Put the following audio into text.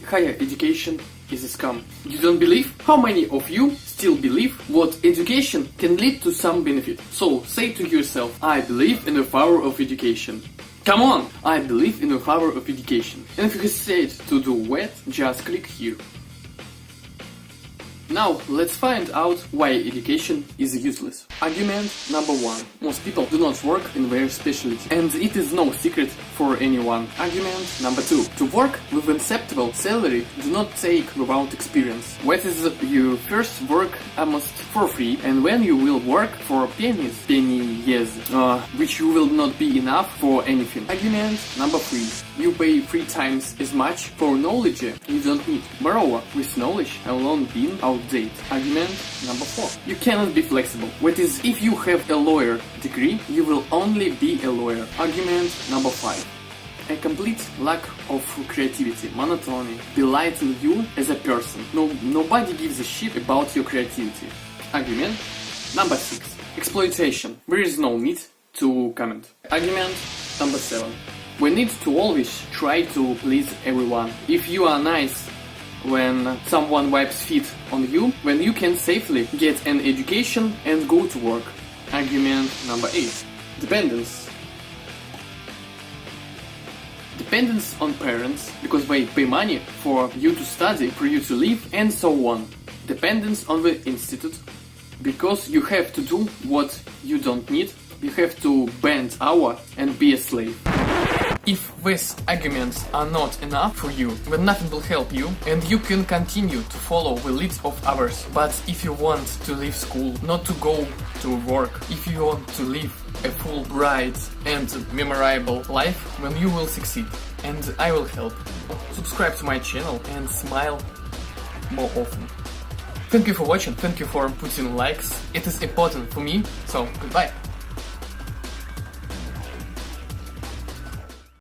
higher education is a scam. You don't believe? How many of you still believe what education can lead to some benefit? So say to yourself, I believe in the power of education. Come on! I believe in the power of education. And if you hesitate to do what, just click here. Now, let's find out why education is useless. Argument number 1. Most people do not work in their specialty, and it is no secret for anyone. Argument number 2. To work with acceptable salary, do not take without experience. What is you first work almost for free, and when you will work for pennies, which will not be enough for anything. Argument number 3. You pay 3 times as much for knowledge you don't need. Moreover, with knowledge alone being outdated. Argument number 4. You cannot be flexible. What is if you have a lawyer degree, you will only be a lawyer. Argument number 5. A complete lack of creativity, monotony, belittling you as a person. Nobody gives a shit about your creativity. Argument number 6. Exploitation. There is no need to comment. Argument number 7. We need to always try to please everyone. If you are nice when someone wipes feet on you, when you can safely get an education and go to work. Argument number 8. Dependence. Dependence on parents, because they pay money for you to study, for you to live, and so on. Dependence on the institute, because you have to do what you don't need. You have to bend hour and be a slave. If these arguments are not enough for you, then nothing will help you, and you can continue to follow the leads of others. But if you want to leave school, not to go to work, if you want to live a full, bright and memorable life, then you will succeed, and I will help. Subscribe to my channel and smile more often. Thank you for watching, thank you for putting likes, it is important for me, so goodbye.